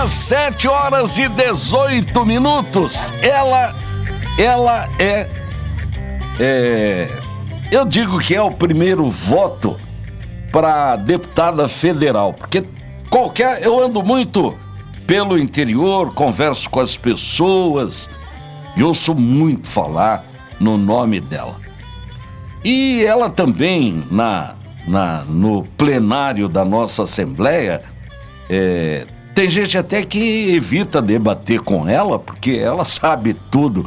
às 7h18. Ela eu digo que é o primeiro voto para deputada federal, porque eu ando muito pelo interior, converso com as pessoas e ouço muito falar no nome dela. E ela também, no plenário da nossa Assembleia, tem gente até que evita debater com ela, porque ela sabe tudo.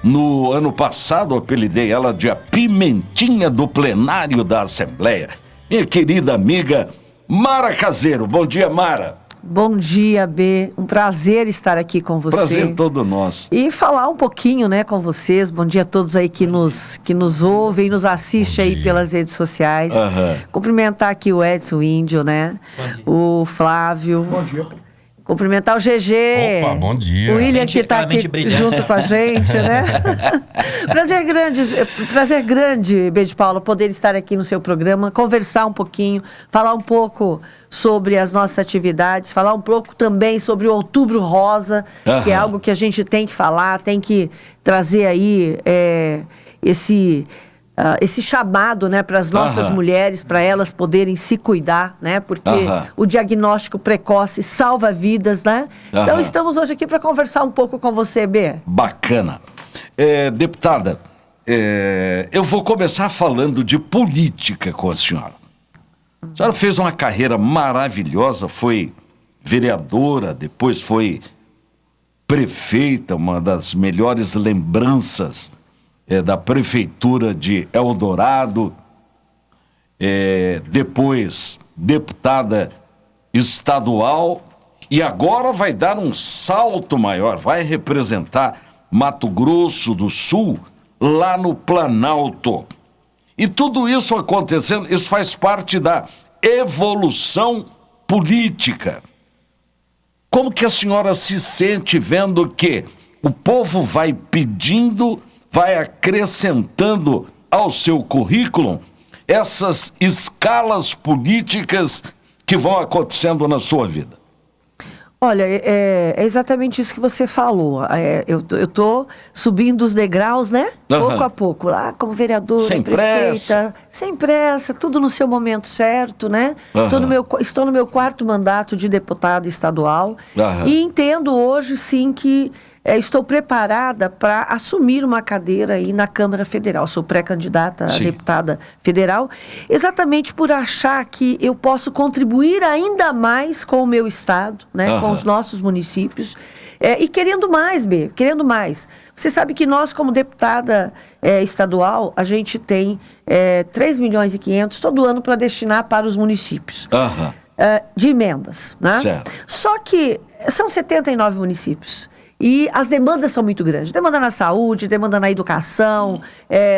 No ano passado, eu apelidei ela de a Pimentinha do plenário da Assembleia. Minha querida amiga Mara Caseiro. Bom dia, Mara. Bom dia, B. Um prazer estar aqui com você. Prazer todo nosso. E falar um pouquinho, né, com vocês. Bom dia a todos aí que nos ouvem, nos assistem aí pelas redes sociais. Cumprimentar aqui o Edson Índio, né? O Flávio. Bom dia. Cumprimentar o GG. Opa, bom dia. O William que está aqui junto com a gente, né? Prazer grande, B de Paula, poder estar aqui no seu programa, conversar um pouquinho, falar um pouco sobre as nossas atividades, falar um pouco também sobre o Outubro Rosa, que é algo que a gente tem que falar, tem que trazer aí esse chamado, né, para as nossas mulheres, para elas poderem se cuidar, né, porque o diagnóstico precoce salva vidas, né? Então estamos hoje aqui para conversar um pouco com você, B. Bacana. Deputada, eu vou começar falando de política com a senhora. A senhora fez uma carreira maravilhosa, foi vereadora, depois foi prefeita, uma das melhores lembranças da prefeitura de Eldorado, depois deputada estadual, e agora vai dar um salto maior, vai representar Mato Grosso do Sul lá no Planalto. E tudo isso acontecendo, isso faz parte da evolução política. Como que a senhora se sente vendo que o povo vai pedindo, vai acrescentando ao seu currículo essas escalas políticas que vão acontecendo na sua vida? Olha, é exatamente isso que você falou. Eu estou subindo os degraus, né? Pouco a pouco, lá como vereadora, sem prefeita. Pressa. Sem pressa, tudo no seu momento certo, né? Estou no meu 4º mandato de deputada estadual e entendo hoje, sim, que estou preparada para assumir uma cadeira aí na Câmara Federal. Sou pré-candidata a deputada federal, exatamente por achar que eu posso contribuir ainda mais com o meu estado, né, com os nossos municípios, e querendo mais, B, querendo mais. Você sabe que nós, como deputada estadual, a gente tem 3,5 milhões todo ano para destinar para os municípios. De emendas, né? Certo. Só que são 79 municípios. E as demandas são muito grandes. Demanda na saúde, demanda na educação,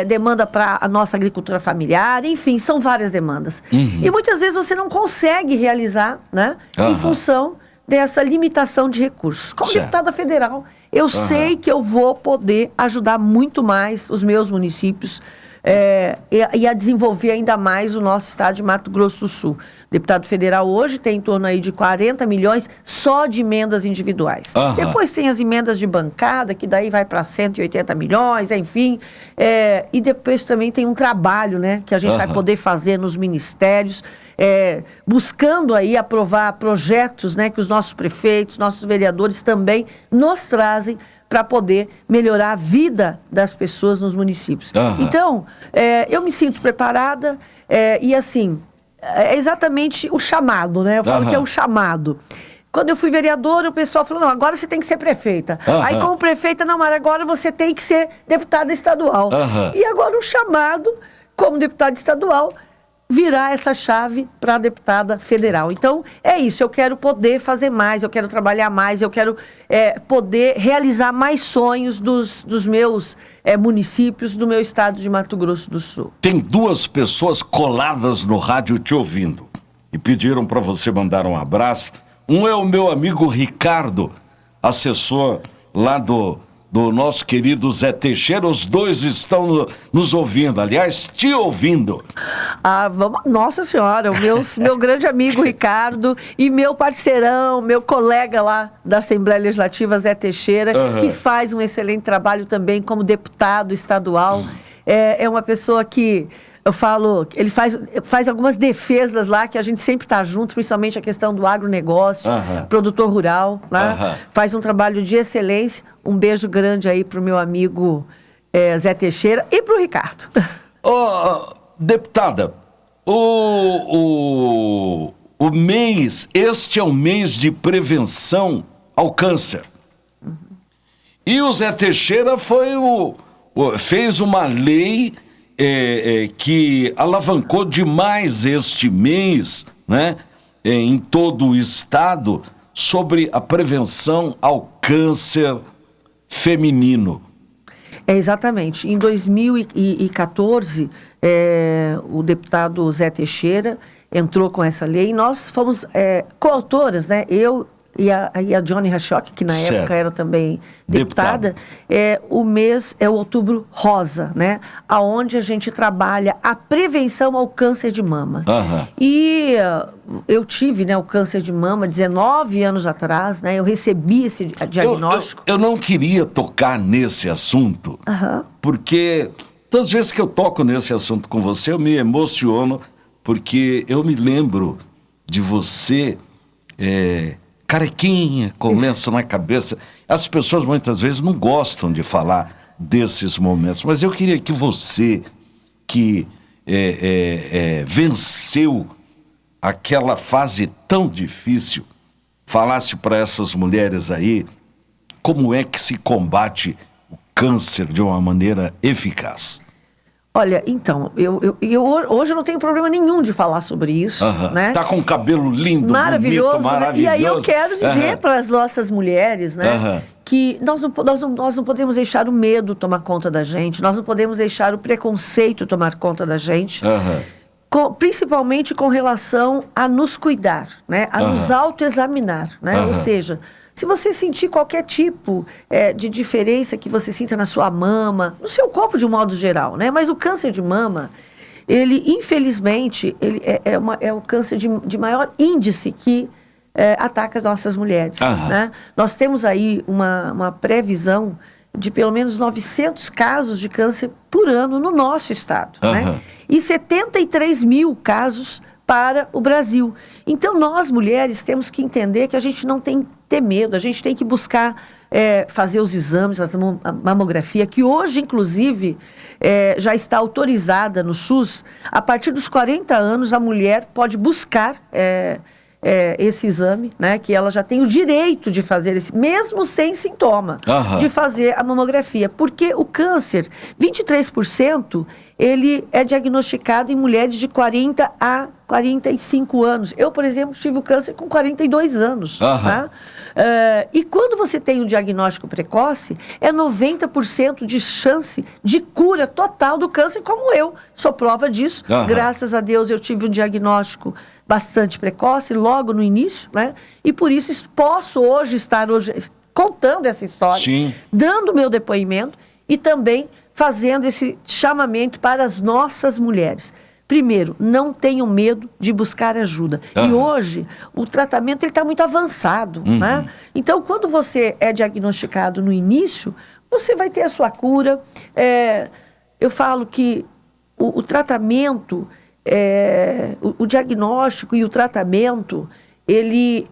demanda para a nossa agricultura familiar, enfim, são várias demandas. E muitas vezes você não consegue realizar, né, em função dessa limitação de recursos. Como deputada federal, eu sei que eu vou poder ajudar muito mais os meus municípios e a desenvolver ainda mais o nosso estado de Mato Grosso do Sul. Deputado federal hoje tem em torno aí de 40 milhões só de emendas individuais. Depois tem as emendas de bancada, que daí vai para 180 milhões, enfim. E depois também tem um trabalho, né, que a gente vai poder fazer nos ministérios, buscando aí aprovar projetos, né, que os nossos prefeitos, nossos vereadores também nos trazem para poder melhorar a vida das pessoas nos municípios. Então, eu me sinto preparada e assim, é exatamente o chamado, né? Eu falo que é o chamado. Quando eu fui vereadora, o pessoal falou, não, agora você tem que ser prefeita. Aí como prefeita, não, mas agora você tem que ser deputada estadual. E agora o chamado, como deputada estadual, virar essa chave para a deputada federal. Então, é isso, eu quero poder fazer mais, eu quero trabalhar mais, eu quero poder realizar mais sonhos dos meus municípios, do meu estado de Mato Grosso do Sul. Tem 2 pessoas coladas no rádio te ouvindo e pediram para você mandar um abraço. Um é o meu amigo Ricardo, assessor lá do do nosso querido Zé Teixeira. Os dois estão nos ouvindo, aliás, te ouvindo. Nossa Senhora, meu grande amigo Ricardo e meu parceirão, meu colega lá da Assembleia Legislativa, Zé Teixeira, que faz um excelente trabalho também como deputado estadual. É uma pessoa que, eu falo, ele faz algumas defesas lá que a gente sempre está junto, principalmente a questão do agronegócio, produtor rural, né? Faz um trabalho de excelência. Um beijo grande aí para o meu amigo Zé Teixeira e para o Ricardo. Deputada, este é o mês de prevenção ao câncer. E o Zé Teixeira fez uma lei que alavancou demais este mês, né, em todo o estado, sobre a prevenção ao câncer feminino. Exatamente. Em 2014, o deputado Zé Teixeira entrou com essa lei e nós fomos coautoras, né? Eu e a Johnny Rachock, que na época era também deputada. O mês é o Outubro Rosa, né? Aonde a gente trabalha a prevenção ao câncer de mama. E eu tive, né, o câncer de mama 19 anos atrás, né? Eu recebi esse diagnóstico. Eu não queria tocar nesse assunto, porque todas as vezes que eu toco nesse assunto com você, eu me emociono, porque eu me lembro de você... carequinha, com lenço na cabeça. As pessoas muitas vezes não gostam de falar desses momentos, mas eu queria que você, que venceu aquela fase tão difícil, falasse para essas mulheres aí como é que se combate o câncer de uma maneira eficaz. Olha, então, hoje eu não tenho problema nenhum de falar sobre isso, né? Tá com um cabelo lindo, maravilhoso, bonito, maravilhoso. E aí eu quero dizer para as nossas mulheres, né, que nós não podemos deixar o medo tomar conta da gente, nós não podemos deixar o preconceito tomar conta da gente, principalmente com relação a nos cuidar, né, a nos autoexaminar, né? Ou seja, se você sentir qualquer tipo de diferença que você sinta na sua mama, no seu corpo de um modo geral, né? Mas o câncer de mama, ele, infelizmente, ele é o câncer de maior índice que ataca as nossas mulheres, né? Nós temos aí uma previsão de pelo menos 900 casos de câncer por ano no nosso estado, né? E 73 mil casos para o Brasil. Então, nós, mulheres, temos que entender que a gente não tem que ter medo, a gente tem que buscar fazer os exames, a mamografia, que hoje, inclusive, já está autorizada no SUS. A partir dos 40 anos, a mulher pode buscar esse exame, né? Que ela já tem o direito de fazer esse, mesmo sem sintoma, de fazer a mamografia. Porque o câncer, 23%, ele é diagnosticado em mulheres de 40 a 45 anos. Eu, por exemplo, tive o câncer com 42 anos. Tá? E quando você tem um diagnóstico precoce, é 90% de chance de cura total do câncer, como eu sou prova disso. Graças a Deus eu tive um diagnóstico bastante precoce, logo no início, né? E por isso posso estar contando essa história, dando meu depoimento e também fazendo esse chamamento para as nossas mulheres. Primeiro, não tenham medo de buscar ajuda. E hoje, o tratamento está muito avançado, né? Então, quando você é diagnosticado no início, você vai ter a sua cura. Eu falo que o tratamento, o diagnóstico e o tratamento, ele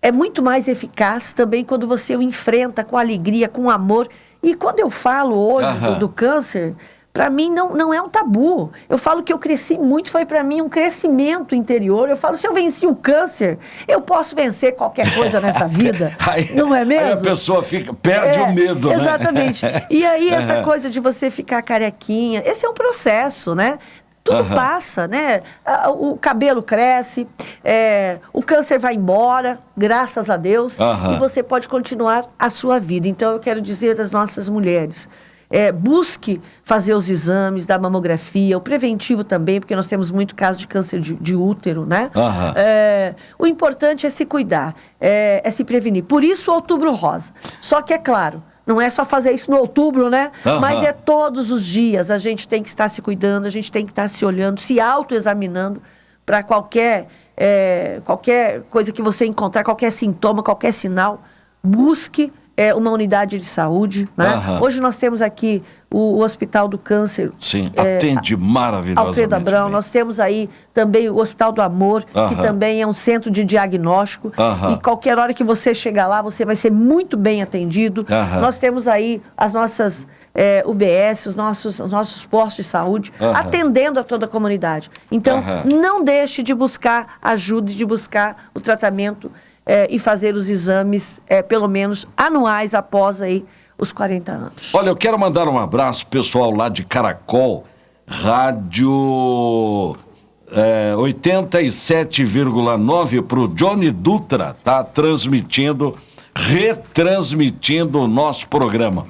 é muito mais eficaz também quando você o enfrenta com alegria, com amor. E quando eu falo hoje do câncer, para mim não é um tabu. Eu falo que eu cresci muito, foi para mim um crescimento interior. Eu falo, se eu venci o câncer, eu posso vencer qualquer coisa nessa vida. Não é mesmo? Aí a pessoa perde o medo, né? Exatamente. E aí essa coisa de você ficar carequinha, esse é um processo, né? Tudo passa, né? O cabelo cresce, o câncer vai embora, graças a Deus, e você pode continuar a sua vida. Então, eu quero dizer às nossas mulheres, busque fazer os exames da mamografia, o preventivo também, porque nós temos muito caso de câncer de útero, né? O importante é se cuidar, é se prevenir. Por isso, o Outubro Rosa. Só que, é claro, Não é só fazer isso no outubro, né? Aham. Mas é todos os dias. A gente tem que estar se cuidando, a gente tem que estar se olhando, se autoexaminando para qualquer coisa que você encontrar, qualquer sintoma, qualquer sinal, busque uma unidade de saúde, né? Aham. Hoje nós temos aqui o Hospital do Câncer. Sim, atende maravilhosamente Alfredo Abrão, bem. nós temos aí também o Hospital do Amor, que Aham. também é um centro de diagnóstico. Aham. E qualquer hora que você chegar lá, você vai ser muito bem atendido. Aham. Nós temos aí as nossas UBS, os nossos postos de saúde, Aham. atendendo a toda a comunidade. Então, Aham. não deixe de buscar ajuda, de buscar o tratamento e fazer os exames, pelo menos anuais, após aí os 40 anos. Olha, eu quero mandar um abraço pessoal lá de Caracol, rádio 87,9 pro Johnny Dutra, tá retransmitindo o nosso programa.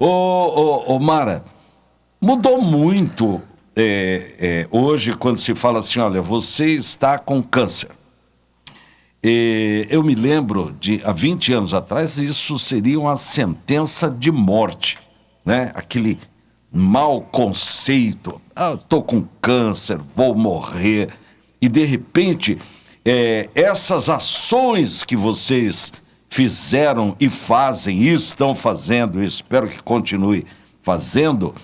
Ô Mara, mudou muito hoje quando se fala assim, olha, você está com câncer. Eu me lembro de, há 20 anos atrás, isso seria uma sentença de morte, né? Aquele mau conceito, estou com câncer, vou morrer. E, de repente, essas ações que vocês fizeram e fazem, e estão fazendo, espero que continue fazendo,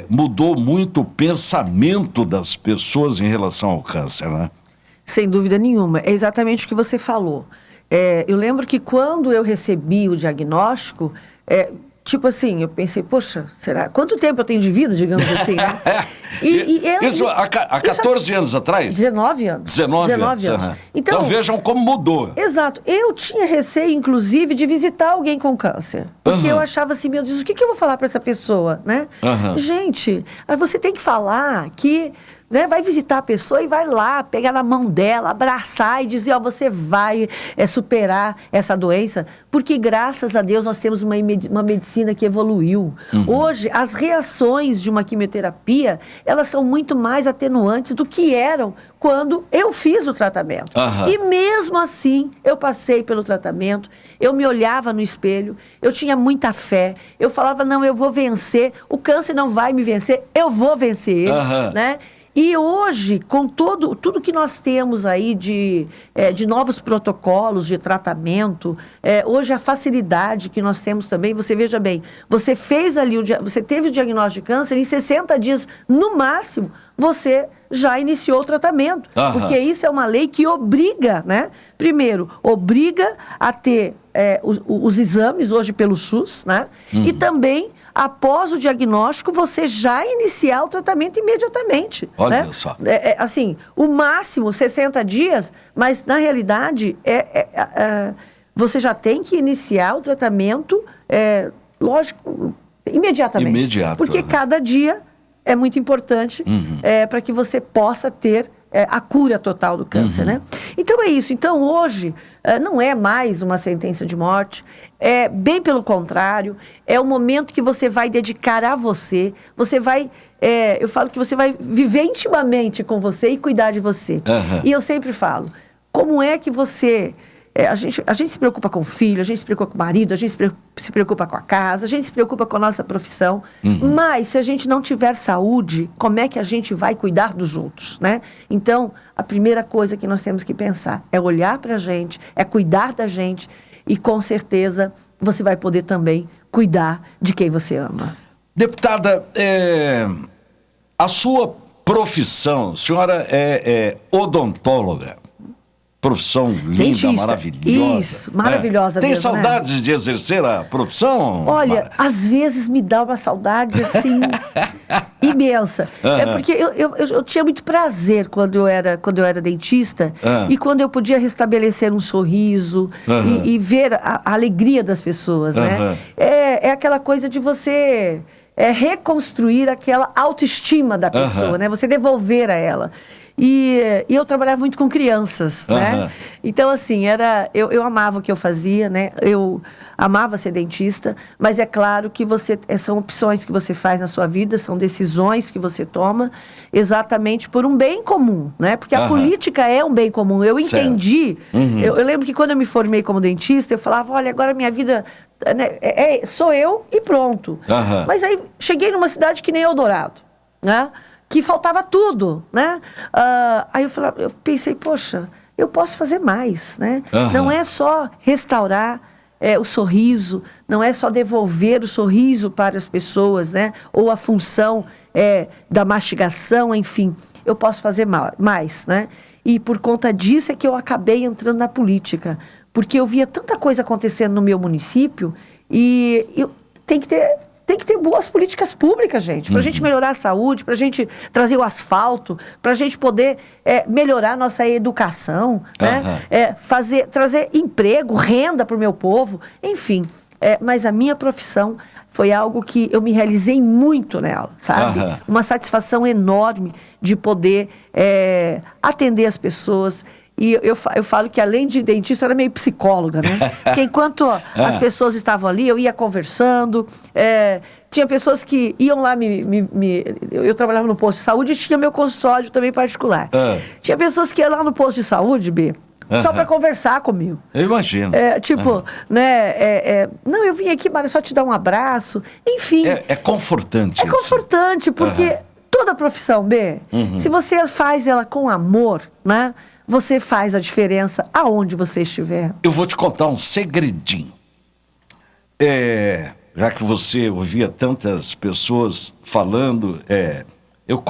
mudou muito o pensamento das pessoas em relação ao câncer, né? Sem dúvida nenhuma. É exatamente o que você falou. Eu lembro que quando eu recebi o diagnóstico, tipo assim, eu pensei, poxa, será? Quanto tempo eu tenho de vida, digamos assim, né? Isso há 14 anos atrás? 19 anos. 19 anos. Uhum. Então vejam como mudou. Exato. Eu tinha receio, inclusive, de visitar alguém com câncer. Porque eu achava assim, meu Deus, o que eu vou falar para essa pessoa, né? Gente, você tem que falar que... né, vai visitar a pessoa e vai lá, pegar na mão dela, abraçar e dizer, ó, você vai superar essa doença, porque graças a Deus nós temos uma medicina que evoluiu. Hoje, as reações de uma quimioterapia, elas são muito mais atenuantes do que eram quando eu fiz o tratamento. E mesmo assim, eu passei pelo tratamento, eu me olhava no espelho, eu tinha muita fé, eu falava, não, eu vou vencer, o câncer não vai me vencer, eu vou vencer ele, né? E hoje, com tudo que nós temos aí de novos protocolos de tratamento, hoje a facilidade que nós temos também, você veja bem, você fez ali, você teve o diagnóstico de câncer, em 60 dias, no máximo, você já iniciou o tratamento. Porque isso é uma lei que obriga, né? Primeiro, obriga a ter os exames hoje pelo SUS, né? E também... após o diagnóstico, você já iniciar o tratamento imediatamente. Olha, né? Só. Assim, o máximo 60 dias, mas na realidade, você já tem que iniciar o tratamento, lógico, imediatamente. Imediato. Porque cada dia é muito importante para que você possa ter a cura total do câncer, né? Então é isso. Então hoje não é mais uma sentença de morte, bem pelo contrário, é o momento que você vai dedicar a você, você vai, eu falo que você vai viver intimamente com você e cuidar de você. E eu sempre falo, como é que você... a gente se preocupa com o filho, a gente se preocupa com o marido, a gente se preocupa com a casa, a gente se preocupa com a nossa profissão. Mas se a gente não tiver saúde, como é que a gente vai cuidar dos outros, né? Então, a primeira coisa que nós temos que pensar é olhar para a gente, é cuidar da gente e, com certeza, você vai poder também cuidar de quem você ama. Deputada, a sua profissão, a senhora é odontóloga. Profissão linda, dentista. maravilhosa. Isso, maravilhosa Tem mesmo, saudades né? de exercer a profissão? Olha, Mara? às vezes me dá uma saudade, assim, imensa. Porque eu tinha muito prazer quando eu era dentista e quando eu podia restabelecer um sorriso e ver a alegria das pessoas, né? É aquela coisa de você reconstruir aquela autoestima da pessoa, né? Você devolver a ela. E eu trabalhava muito com crianças, né? Então, assim, eu amava o que eu fazia, né? Eu amava ser dentista, mas é claro que são opções que você faz na sua vida, são decisões que você toma exatamente por um bem comum, né? Porque a política é um bem comum. Eu entendi, eu lembro que quando eu me formei como dentista, eu falava, olha, agora minha vida né, sou eu e pronto. Aham. Mas aí cheguei numa cidade que nem Eldorado, né? Que faltava tudo, né? Aí eu pensei, poxa, eu posso fazer mais, né? Aham. Não é só restaurar o sorriso, não é só devolver o sorriso para as pessoas, né? Ou a função da mastigação, enfim, eu posso fazer mais, né? E por conta disso é que eu acabei entrando na política, porque eu via tanta coisa acontecendo no meu município e tem que ter boas políticas públicas, gente, para a gente melhorar a saúde, para a gente trazer o asfalto, para a gente poder melhorar a nossa educação, né? Trazer emprego, renda para o meu povo, enfim. Mas a minha profissão foi algo que eu me realizei muito nela, sabe? Uma satisfação enorme de poder atender as pessoas. E eu falo que, além de dentista, eu era meio psicóloga, né? Porque enquanto as pessoas estavam ali, eu ia conversando. Tinha pessoas que iam lá eu trabalhava no posto de saúde e tinha meu consultório também particular. Tinha pessoas que iam lá no posto de saúde, B, só para conversar comigo. Eu imagino. Né? Não, eu vim aqui, Mara, só te dar um abraço. Enfim. É confortante. É confortante, porque toda profissão, B, se você faz ela com amor, né? Você faz a diferença aonde você estiver. Eu vou te contar um segredinho. Já que você ouvia tantas pessoas falando, eu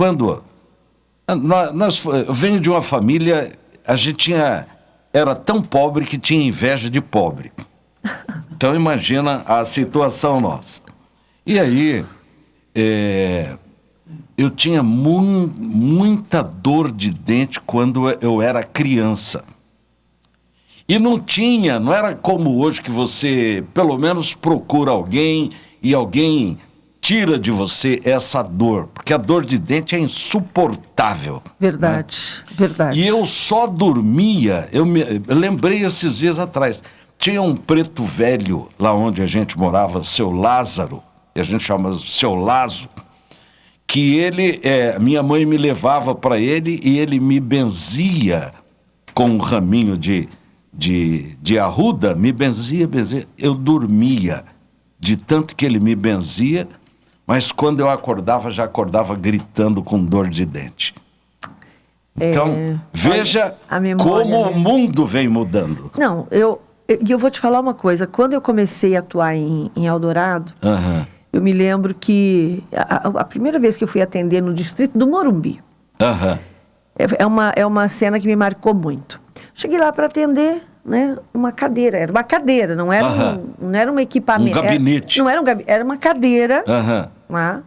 venho de uma família, a gente era tão pobre que tinha inveja de pobre. Então imagina a situação nossa. E aí, eu tinha muita dor de dente quando eu era criança. E não era como hoje que você, pelo menos, procura alguém e alguém tira de você essa dor. Porque a dor de dente é insuportável. Verdade, né? Verdade. E eu só dormia, eu lembrei esses dias atrás, tinha um preto velho lá onde a gente morava, seu Lázaro, que a gente chama seu Lazo, que minha mãe me levava para ele e ele me benzia com um raminho de arruda, me benzia, eu dormia de tanto que ele me benzia, mas quando eu acordava, já acordava gritando com dor de dente. Então, veja como o mundo vem mudando. Não, eu vou te falar uma coisa, quando eu comecei a atuar em Eldorado, eu me lembro que a primeira vez que eu fui atender no distrito do Morumbi, é uma cena que me marcou muito. Cheguei lá para atender, né, uma cadeira, era uma cadeira, não era um equipamento. Um gabinete. Não era um gabinete, era uma cadeira. Né,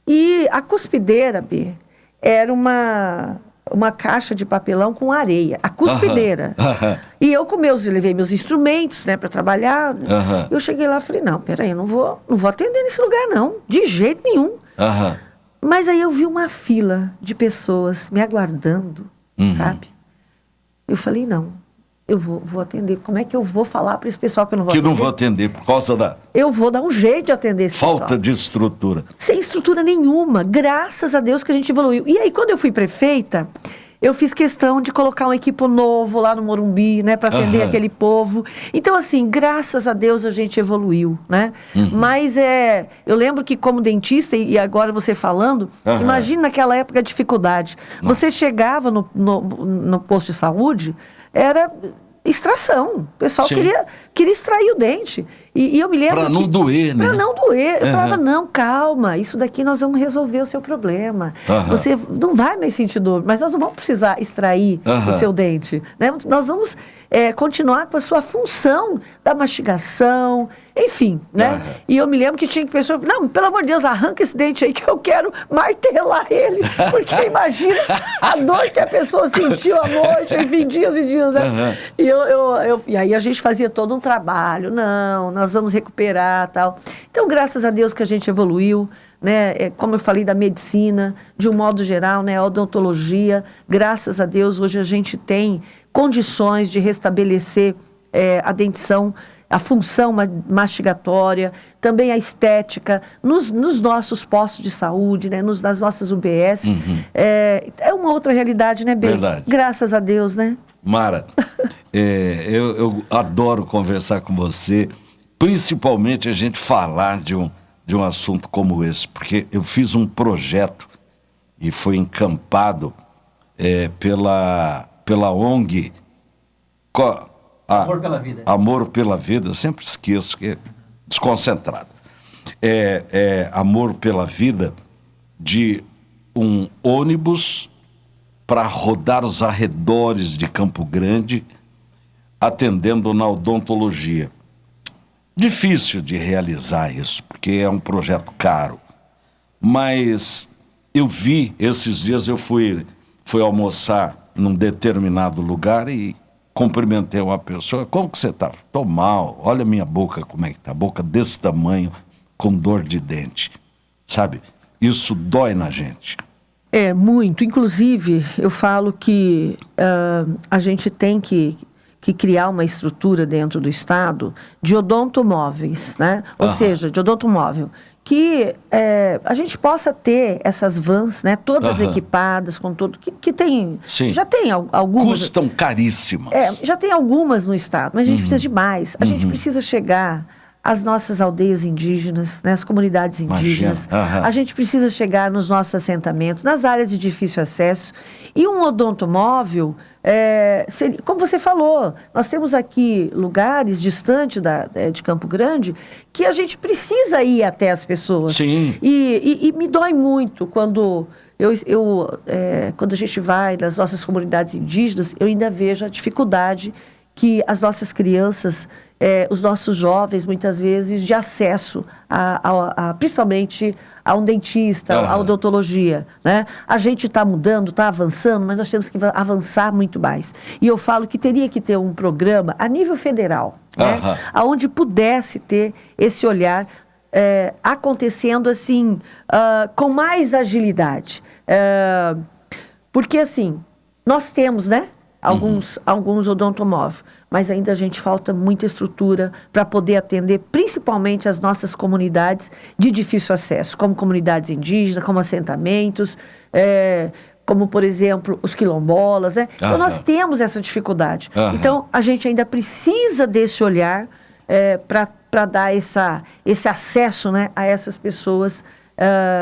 e a cuspideira, B, era uma caixa de papelão com areia, a cuspideira. E eu levei meus instrumentos, né, para trabalhar. Eu cheguei lá e falei, não, peraí, eu não vou atender nesse lugar não, de jeito nenhum. Mas aí eu vi uma fila de pessoas me aguardando, sabe? Eu falei, não, eu vou atender. Como é que eu vou falar para esse pessoal que eu não vou atender? Que não vou atender por causa da... Eu vou dar um jeito de atender esse pessoal. Falta de estrutura. Sem estrutura nenhuma. Graças a Deus que a gente evoluiu. E aí, quando eu fui prefeita, eu fiz questão de colocar um equipo novo lá no Morumbi, né, para atender aquele povo. Então, assim, graças a Deus a gente evoluiu, né? Mas eu lembro que como dentista, e agora você falando, imagina naquela época a dificuldade. Você chegava no posto de saúde, era extração. O pessoal queria extrair o dente. E eu me lembro para não doer, né? Para não doer. Eu falava, não, calma, isso daqui nós vamos resolver o seu problema. Você não vai mais sentir dor, mas nós não vamos precisar extrair o seu dente, né? Nós vamos continuar com a sua função da mastigação, enfim, né? E eu me lembro que tinha pessoas, não, pelo amor de Deus, arranca esse dente aí que eu quero martelar ele, porque imagina a dor que a pessoa sentiu à noite, enfim, dias e dias, né? E aí a gente fazia todo um trabalho, nós vamos recuperar, tal. Então, graças a Deus que a gente evoluiu, né? Como eu falei da medicina, de um modo geral, né? A odontologia, graças a Deus, hoje a gente tem condições de restabelecer a dentição, a função mastigatória, também a estética, nos nossos postos de saúde, né? Nas nossas UBS. É uma outra realidade, né, Bê? Verdade. Graças a Deus, né? Mara, eu adoro conversar com você principalmente a gente falar de um assunto como esse, porque eu fiz um projeto e foi encampado pela ONG Amor pela Vida. Amor pela Vida, eu sempre esqueço, que é desconcentrado. Amor pela Vida, de um ônibus para rodar os arredores de Campo Grande, atendendo na odontologia. Difícil de realizar isso, porque é um projeto caro. Mas eu vi, esses dias eu fui almoçar num determinado lugar e cumprimentei uma pessoa. Como que você está? Estou mal, olha a minha boca, como é que está. Boca desse tamanho, com dor de dente. Sabe? Isso dói na gente. Muito. Inclusive, eu falo que a gente tem que criar uma estrutura dentro do Estado de odontomóveis, né? Ou seja, de odontomóvel. Que a gente possa ter essas vans, né? Todas equipadas, com tudo. Que tem... Sim. Já tem algumas... Custam caríssimas. Já tem algumas no Estado, mas a gente precisa de mais. A gente precisa chegar às nossas aldeias indígenas, né, as comunidades indígenas. A gente precisa chegar nos nossos assentamentos, nas áreas de difícil acesso. E um odontomóvel, como você falou, nós temos aqui lugares distantes de Campo Grande que a gente precisa ir até as pessoas. Sim. E me dói muito quando... quando a gente vai nas nossas comunidades indígenas, eu ainda vejo a dificuldade que as nossas crianças, os nossos jovens, muitas vezes, de acesso, principalmente a um dentista, a odontologia, né? A gente está mudando, está avançando, mas nós temos que avançar muito mais. E eu falo que teria que ter um programa a nível federal, né? Onde pudesse ter esse olhar acontecendo assim, com mais agilidade. Porque, assim, nós temos, né? Alguns odontomóveis, mas ainda a gente falta muita estrutura para poder atender principalmente as nossas comunidades de difícil acesso, como comunidades indígenas, como assentamentos, como, por exemplo, os quilombolas, né? Então, nós temos essa dificuldade. Então, a gente ainda precisa desse olhar para dar esse acesso, né, a essas pessoas,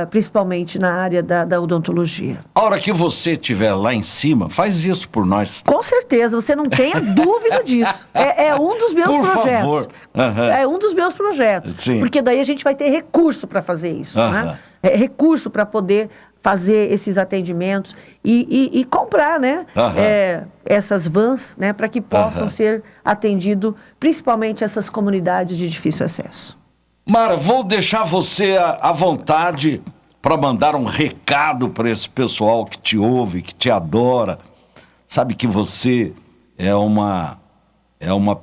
principalmente na área da odontologia. A hora que você estiver lá em cima, faz isso por nós. Com certeza, você não tenha dúvida disso. É um dos meus por projetos. Favor. É um dos meus projetos. Sim. Porque daí a gente vai ter recurso para fazer isso, né? Recurso para poder fazer esses atendimentos e comprar, né? Essas vans, né? Para que possam ser atendidos, principalmente essas comunidades de difícil acesso. Mara, vou deixar você à vontade para mandar um recado para esse pessoal que te ouve, que te adora. Sabe que você é uma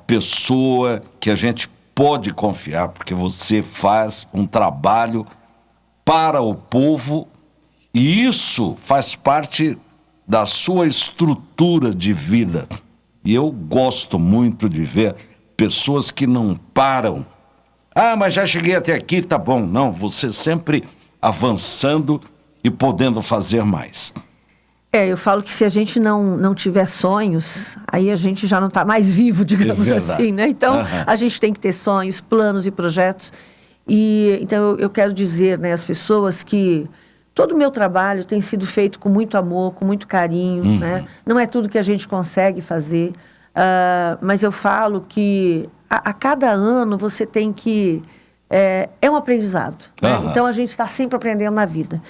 pessoa que a gente pode confiar, porque você faz um trabalho para o povo e isso faz parte da sua estrutura de vida. E eu gosto muito de ver pessoas que não param. Mas já cheguei até aqui, tá bom. Não, você sempre avançando e podendo fazer mais. Eu falo que se a gente não tiver sonhos, aí a gente já não está mais vivo, digamos assim, né? Então, a gente tem que ter sonhos, planos e projetos. E então eu quero dizer, né, às pessoas que todo o meu trabalho tem sido feito com muito amor, com muito carinho, né? Não é tudo que a gente consegue fazer, mas eu falo que a cada ano você tem que... É um aprendizado, né? Então a gente está sempre aprendendo na vida.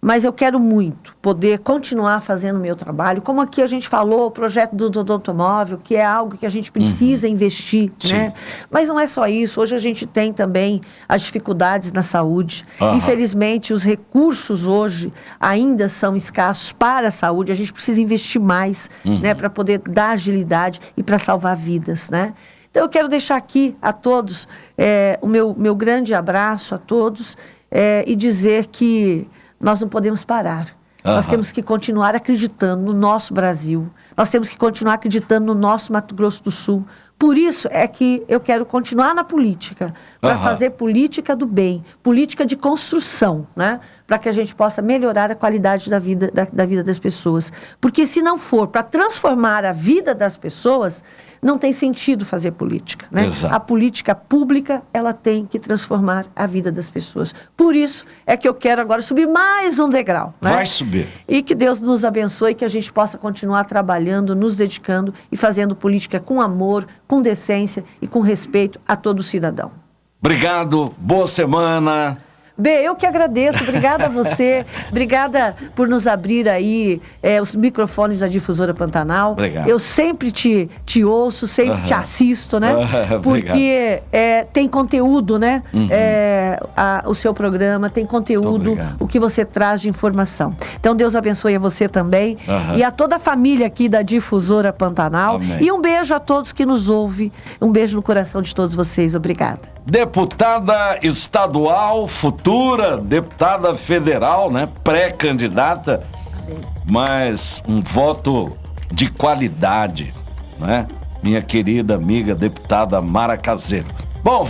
Mas eu quero muito poder continuar fazendo o meu trabalho. Como aqui a gente falou, o projeto do odontomóvel, que é algo que a gente precisa investir, né? Mas não é só isso. Hoje a gente tem também as dificuldades na saúde. Infelizmente, os recursos hoje ainda são escassos para a saúde. A gente precisa investir mais, né? Para poder dar agilidade e para salvar vidas, né? Então, eu quero deixar aqui a todos o meu grande abraço a todos e dizer que nós não podemos parar. Nós temos que continuar acreditando no nosso Brasil. Nós temos que continuar acreditando no nosso Mato Grosso do Sul. Por isso é que eu quero continuar na política, para fazer política do bem, política de construção, né? Para que a gente possa melhorar a qualidade da vida das pessoas. Porque se não for para transformar a vida das pessoas, não tem sentido fazer política, né? Exato. A política pública, ela tem que transformar a vida das pessoas. Por isso é que eu quero agora subir mais um degrau, né? Vai subir. E que Deus nos abençoe, que a gente possa continuar trabalhando, nos dedicando e fazendo política com amor, com decência e com respeito a todo cidadão. Obrigado, boa semana. B, eu que agradeço, obrigada a você, obrigada por nos abrir aí os microfones da Difusora Pantanal. Obrigado. Eu sempre te ouço, sempre te assisto, né? Porque tem conteúdo, né? O seu programa tem conteúdo, o que você traz de informação. Então Deus abençoe a você também e a toda a família aqui da Difusora Pantanal. Amém. E um beijo a todos que nos ouvem, um beijo no coração de todos vocês, obrigada. Deputada estadual, futura deputada federal, né? Pré-candidata, mas um voto de qualidade, né? Minha querida amiga deputada Mara Caseiro. Bom, vamos